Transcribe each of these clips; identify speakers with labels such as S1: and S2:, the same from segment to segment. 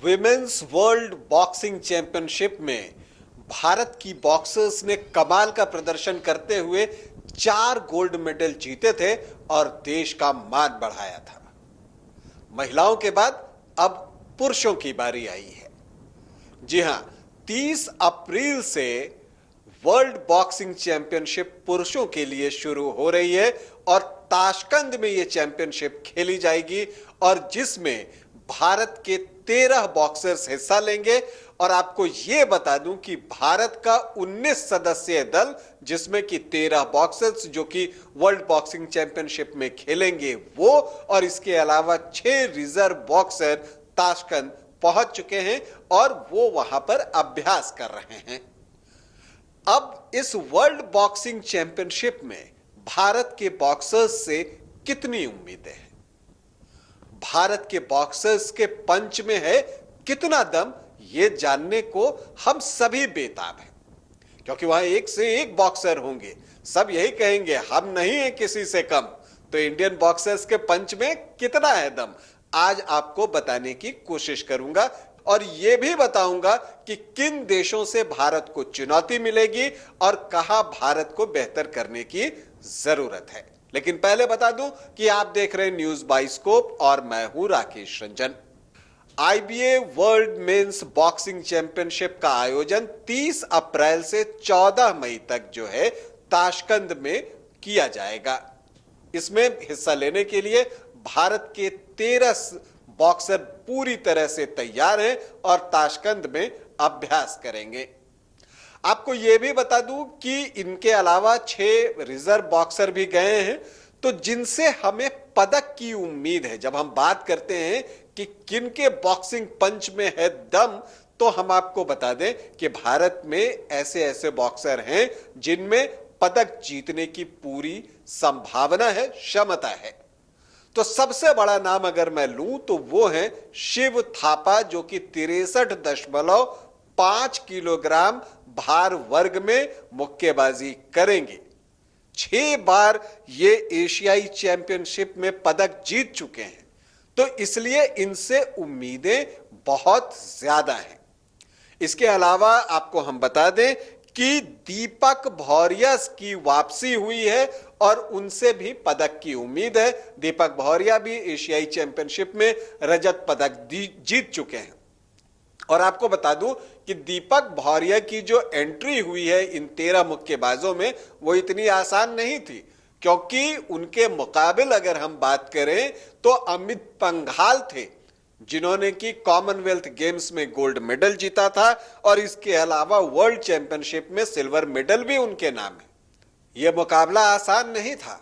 S1: Women's world boxing championship में भारत की boxers ने कमाल का प्रदर्शन करते हुए 4 गोल्ड मेडल जीते थे और देश का मान बढ़ाया था। महिलाओं के बाद अब पुरुषों की बारी आई है। जी हां, 30 अप्रैल से वर्ल्ड बॉक्सिंग चैंपियनशिप पुरुषों के लिए शुरू हो रही है और ताशकंद में यह चैंपियनशिप खेली जाएगी और जिसमें भारत के 13 बॉक्सर्स हिस्सा लेंगे। और आपको यह बता दूं कि भारत का 19 सदस्यीय दल, जिसमें कि 13 बॉक्सर्स जो कि वर्ल्ड बॉक्सिंग चैंपियनशिप में खेलेंगे वो, और इसके अलावा 6 रिजर्व बॉक्सर ताशकंद पहुंच चुके हैं और वो वहां पर अभ्यास कर रहे हैं। अब इस वर्ल्ड बॉक्सिंग चैंपियनशिप में भारत के बॉक्सर्स से कितनी उम्मीदें हैं? भारत के बॉक्सर्स के पंच में है कितना दम, यह जानने को हम सभी बेताब हैं, क्योंकि वहां एक से एक बॉक्सर होंगे। सब यही कहेंगे हम नहीं है किसी से कम। तो इंडियन बॉक्सर्स के पंच में कितना है दम, आज आपको बताने की कोशिश करूंगा और यह भी बताऊंगा कि किन देशों से भारत को चुनौती मिलेगी और कहां भारत को बेहतर करने की जरूरत है। लेकिन पहले बता दूं कि आप देख रहे हैं न्यूज बाइस्कोप और मैं हूं Rakesh Ranjan. IBA world men's boxing championship का आयोजन 30 अप्रैल से 14 मई तक जो है ताशकंद में किया जाएगा। इसमें हिस्सा लेने के लिए भारत के 13 बॉक्सर पूरी तरह से तैयार हैं और ताशकंद में अभ्यास करेंगे। आपको यह भी बता दूं कि इनके अलावा 6 रिजर्व बॉक्सर भी गए हैं, तो जिनसे हमें पदक की उम्मीद है। जब हम बात करते हैं कि किनके बॉक्सिंग पंच में है दम, तो हम आपको बता दें कि भारत में ऐसे ऐसे बॉक्सर हैं जिनमें पदक जीतने की पूरी संभावना है, क्षमता है। तो सबसे बड़ा नाम अगर मैं लूं तो वो है शिव थापा, जो कि 63.5 किलोग्राम भार वर्ग में मुक्केबाजी करेंगे। 6 बार ये एशियाई चैंपियनशिप में पदक जीत चुके हैं, तो इसलिए इनसे उम्मीदें बहुत ज्यादा हैं। इसके अलावा आपको हम बता दें कि दीपक भौरिया की वापसी हुई है और उनसे भी पदक की उम्मीद है। दीपक भौरिया भी एशियाई चैंपियनशिप में रजत पदक जीत चुके हैं। और आपको बता दूं कि दीपक भौरिया की जो एंट्री हुई है इन 13 मुक्केबाजों में, वो इतनी आसान नहीं थी, क्योंकि उनके मुकाबिल अगर हम बात करें तो अमित पंघाल थे, जिन्होंने कि कॉमनवेल्थ गेम्स में गोल्ड मेडल जीता था और इसके अलावा वर्ल्ड चैंपियनशिप में सिल्वर मेडल भी उनके नाम है। यह मुकाबला आसान नहीं था।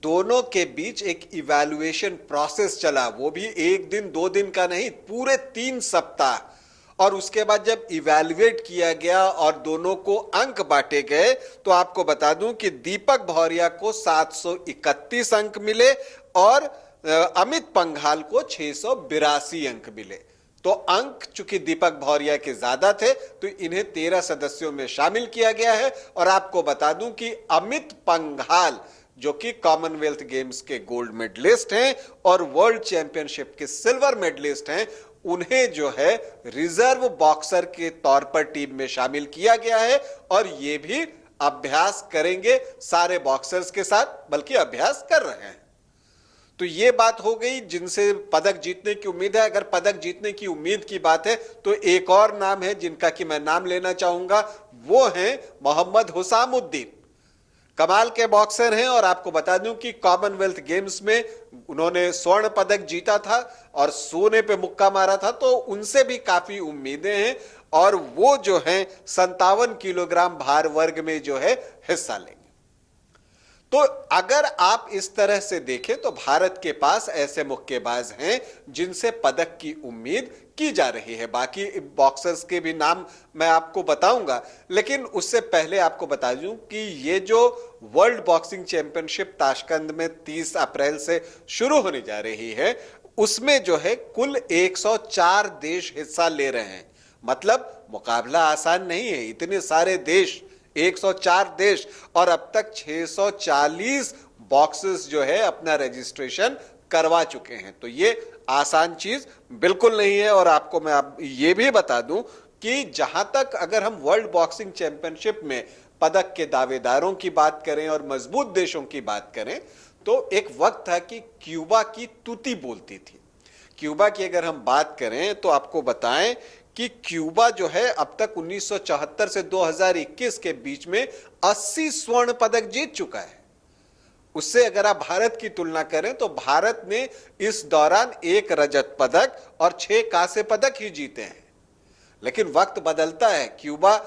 S1: दोनों के बीच एक इवैल्यूएशन प्रोसेस चला, वो भी 1 दिन 2 दिन का नहीं, पूरे 3 सप्ताह। और उसके बाद जब इवैल्यूएट किया गया और दोनों को अंक बांटे गए, तो आपको बता दूं कि दीपक भौरिया को 731 अंक मिले और अमित पंघाल को 682 अंक मिले। तो अंक चूंकि दीपक भौरिया के ज्यादा थे, तो इन्हें 13 सदस्यों में शामिल किया गया है। और आपको बता दूं कि अमित पंघाल, जो कि कॉमनवेल्थ गेम्स के गोल्ड मेडलिस्ट हैं और वर्ल्ड चैंपियनशिप के सिल्वर मेडलिस्ट हैं, उन्हें जो है रिजर्व बॉक्सर के तौर पर टीम में शामिल किया गया है और ये भी अभ्यास करेंगे सारे बॉक्सर्स के साथ, बल्कि अभ्यास कर रहे हैं। तो ये बात हो गई जिनसे पदक जीतने की उम्मीद है। अगर पदक जीतने की उम्मीद की बात है तो एक और नाम है जिनका कि मैं नाम लेना चाहूंगा, वो है मोहम्मद हुसामुद्दीन। कमाल के बॉक्सर हैं और आपको बता दूं कि कॉमनवेल्थ गेम्स में उन्होंने स्वर्ण पदक जीता था और सोने पे मुक्का मारा था, तो उनसे भी काफी उम्मीदें हैं और वो जो हैं 57 किलोग्राम भार वर्ग में जो है हिस्सा लेंगे। तो अगर आप इस तरह से देखें तो भारत के पास ऐसे मुक्केबाज हैं जिनसे पदक की उम्मीद की जा रही है। बाकी बॉक्सर्स के भी नाम मैं आपको बताऊंगा, लेकिन उससे पहले आपको बता दूं कि ये जो वर्ल्ड बॉक्सिंग चैंपियनशिप ताशकंद में 30 अप्रैल से शुरू होने जा रही है, उसमें जो है कुल 104 देश हिस्सा ले रहे हैं। मतलब मुकाबला आसान नहीं है, इतने सारे देश, 104 देश, और अब तक 640 बॉक्सेस जो है अपना रजिस्ट्रेशन करवा चुके हैं। तो ये आसान चीज बिल्कुल नहीं है। और आपको मैं आप ये भी बता दूं कि जहां तक अगर हम वर्ल्ड बॉक्सिंग चैंपियनशिप में पदक के दावेदारों की बात करें और मजबूत देशों की बात करें, तो एक वक्त था कि क्यूबा की तूती बोलती थी। क्यूबा की अगर हम बात करें तो आपको बताएं कि क्यूबा जो है अब तक 1974 से 2021 के बीच में 80 स्वर्ण पदक जीत चुका है। उससे अगर आप भारत की तुलना करें तो भारत ने इस दौरान 1 रजत पदक और 6 कांस्य पदक ही जीते हैं। लेकिन वक्त बदलता है, क्यूबा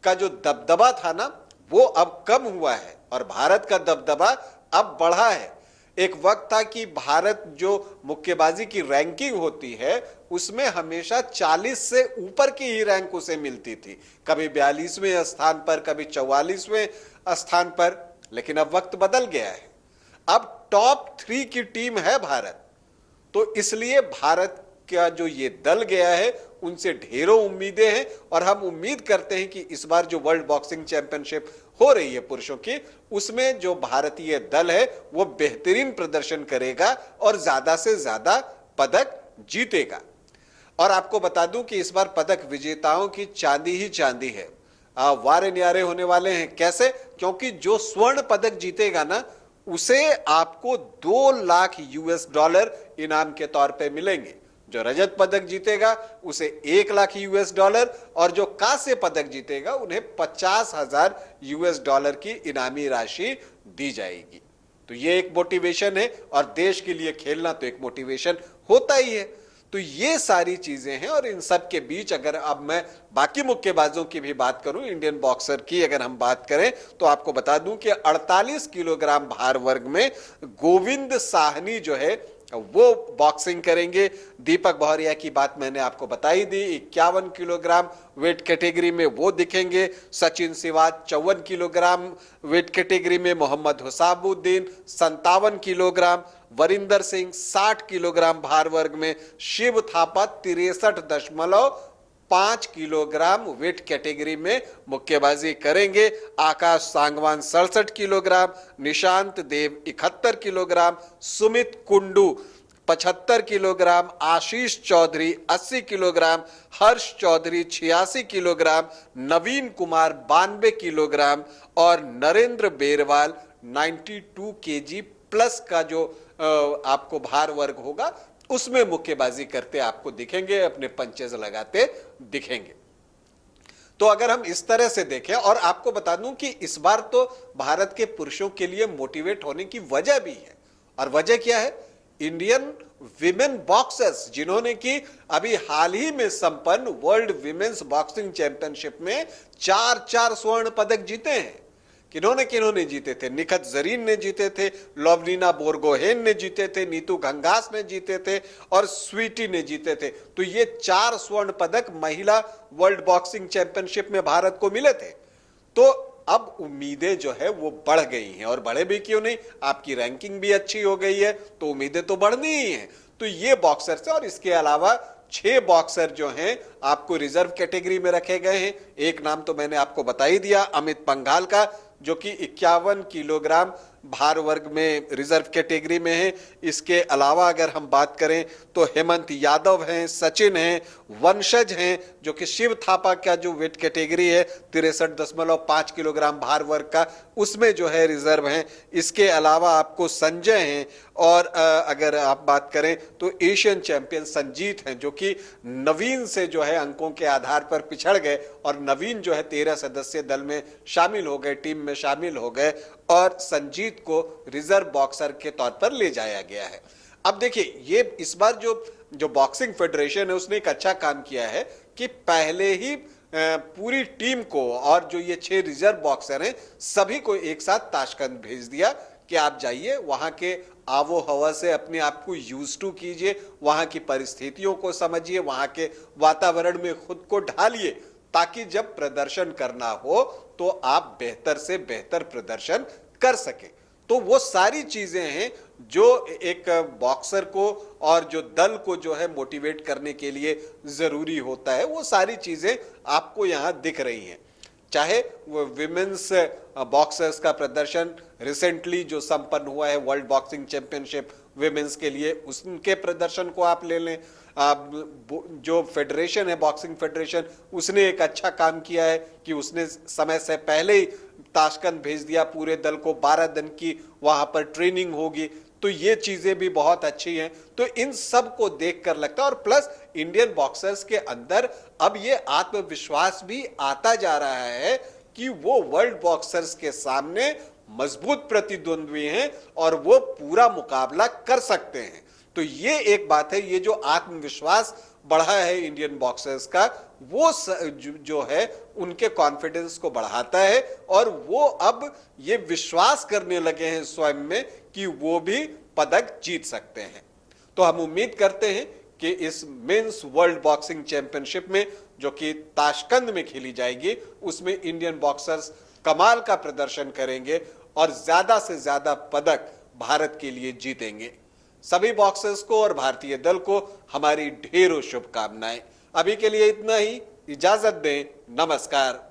S1: का जो दबदबा था ना वो अब कम हुआ है और भारत का दबदबा अब बढ़ा है। एक वक्त था कि भारत जो मुक्केबाजी की रैंकिंग होती है उसमें हमेशा 40 से ऊपर की ही रैंक उसे मिलती थी, कभी 42वें स्थान पर, कभी 44वें स्थान पर। लेकिन अब वक्त बदल गया है, अब टॉप 3 की टीम है भारत। तो इसलिए भारत का जो ये दल गया है उनसे ढेरों उम्मीदें हैं और हम उम्मीद करते हैं कि इस बार जो वर्ल्ड बॉक्सिंग चैंपियनशिप हो रही है पुरुषों की, उसमें जो भारतीय दल है वो बेहतरीन प्रदर्शन करेगा और ज्यादा से ज्यादा पदक जीतेगा। और आपको बता दूं कि इस बार पदक विजेताओं की चांदी ही चांदी है, वारे न्यारे होने वाले हैं। कैसे? क्योंकि जो स्वर्ण पदक जीतेगा ना उसे आपको 2 लाख US डॉलर इनाम के तौर पे मिलेंगे। जो रजत पदक जीतेगा उसे 1 लाख US डॉलर और जो कांस्य पदक जीतेगा उन्हें 50,000 US डॉलर की इनामी राशि दी जाएगी। तो ये एक मोटिवेशन है और देश के लिए खेलना तो एक मोटिवेशन होता ही है। तो ये सारी चीजें हैं और इन सब के बीच अगर अब मैं बाकी मुक्केबाजों की भी बात करूं, इंडियन बॉक्सर की अगर हम बात करें तो आपको बता दूं कि 48 किलोग्राम भार वर्ग में गोविंद साहनी जो है वो बॉक्सिंग करेंगे। दीपक बहरिया की बात मैंने आपको बताई दी, 51 किलोग्राम वेट कैटेगरी में वो दिखेंगे। Sachin Siwach 54 kilogram weight category में, मोहम्मद हुसाबुद्दीन 57 किलोग्राम, वरिंदर सिंह 60 किलोग्राम भार वर्ग में, Shiva Thapa 63.5 kilogram weight category में मुक्केबाजी करेंगे। Akash Sangwan 67 kilogram, Nishant Dev 71 kilogram, Sumit Kundu 75 kilogram, Ashish Chaudhary 80 kilogram, Harsh Chaudhary 86 kilogram, Naveen Kumar 92 kilogram और नरेंद्र बेरवाल 92 केजी प्लस का जो आपको भार वर्ग होगा उसमें मुक्केबाजी करते आपको दिखेंगे, अपने पंचेज लगाते दिखेंगे। तो अगर हम इस तरह से देखें, और आपको बता दूं कि इस बार तो भारत के पुरुषों के लिए मोटिवेट होने की वजह भी है। और वजह क्या है? इंडियन विमेन बॉक्सर्स जिन्होंने कि अभी हाल ही में संपन्न वर्ल्ड विमेन्स बॉक्सिंग चैंपियनशिप में 4 स्वर्ण पदक जीते हैं। किन्होंने जीते थे? निखत जरीन ने जीते थे, लवलीना बोरगोहेन ने जीते थे, नीतू घंगास ने जीते थे और स्वीटी ने जीते थे। तो ये 4 स्वर्ण पदक महिला वर्ल्ड बॉक्सिंग चैंपियनशिप में भारत को मिले थे। तो अब उम्मीदें जो है वो बढ़ गई हैं, और बढ़े भी क्यों नहीं, आपकी रैंकिंग भी अच्छी हो गई है तो उम्मीदें तो बढ़नी ही हैं। तो ये बॉक्सर से, और इसके अलावा 6 बॉक्सर जो हैं आपको रिजर्व कैटेगरी में रखे गए हैं। एक नाम तो मैंने आपको बता ही दिया, अमित पंघाल का, जो कि 51 किलोग्राम भार वर्ग में रिजर्व कैटेगरी में है। इसके अलावा अगर हम बात करें तो हेमंत यादव हैं, सचिन हैं, वंशज हैं, जो कि शिव थापा का जो वेट कैटेगरी है 63.5 किलोग्राम भार वर्ग का, उसमें जो है रिजर्व हैं। इसके अलावा आपको संजय हैं, और अगर आप बात करें तो एशियन चैंपियन संजीत हैं, जो कि नवीन से जो है अंकों के आधार पर पिछड़ गए, और नवीन जो है 13 सदस्यीय दल में शामिल हो गए, टीम में शामिल हो गए, और संजीत को रिजर्व बॉक्सर के तौर पर ले जाया गया है। अब देखिए, ये इस बार जो बॉक्सिंग फेडरेशन है उसने एक अच्छा काम किया है कि पहले ही पूरी टीम को, और जो ये 6 रिजर्व बॉक्सर हैं सभी को एक साथ ताशकंद भेज दिया कि आप जाइए, वहां के आबो हवा से अपने आप को यूज टू कीजिए, वहां की परिस्थितियों को समझिए, वहां के वातावरण में खुद को ढालिए, ताकि जब प्रदर्शन करना हो तो आप बेहतर से बेहतर प्रदर्शन कर सके। तो वो सारी चीजें हैं जो एक बॉक्सर को और जो दल को जो है मोटिवेट करने के लिए जरूरी होता है, वो सारी चीजें आपको यहां दिख रही हैं। चाहे वो विमेन्स बॉक्सर्स का प्रदर्शन रिसेंटली जो संपन्न हुआ है वर्ल्ड बॉक्सिंग चैंपियनशिप विमेंस के लिए, उनके प्रदर्शन को आप ले लें। जो फेडरेशन है, बॉक्सिंग फेडरेशन, उसने एक अच्छा काम किया है कि उसने समय से पहले ही ताशकंद भेज दिया पूरे दल को, 12 दिन की वहां पर ट्रेनिंग होगी, तो ये चीजें भी बहुत अच्छी हैं। तो इन सब को देखकर लगता है, और प्लस इंडियन बॉक्सर्स के अंदर अब ये आत्मविश्वास भी आता जा रहा है कि वो वर्ल्ड बॉक्सर्स के सामने मजबूत प्रतिद्वंद्वी हैं और वो पूरा मुकाबला कर सकते हैं। तो ये एक बात है, ये जो आत्मविश्वास बढ़ा है इंडियन बॉक्सर्स का, वो जो है उनके कॉन्फिडेंस को बढ़ाता है, और वो अब ये विश्वास करने लगे हैं स्वयं में कि वो भी पदक जीत सकते हैं। तो हम उम्मीद करते हैं कि इस मेंस वर्ल्ड बॉक्सिंग चैंपियनशिप में, जो कि ताशकंद में खेली जाएगी, उसमें इंडियन बॉक्सर्स कमाल का प्रदर्शन करेंगे और ज्यादा से ज्यादा पदक भारत के लिए जीतेंगे। सभी बॉक्सर्स को और भारतीय दल को हमारी ढेरों शुभकामनाएं। अभी के लिए इतना ही, इजाजत दें, नमस्कार।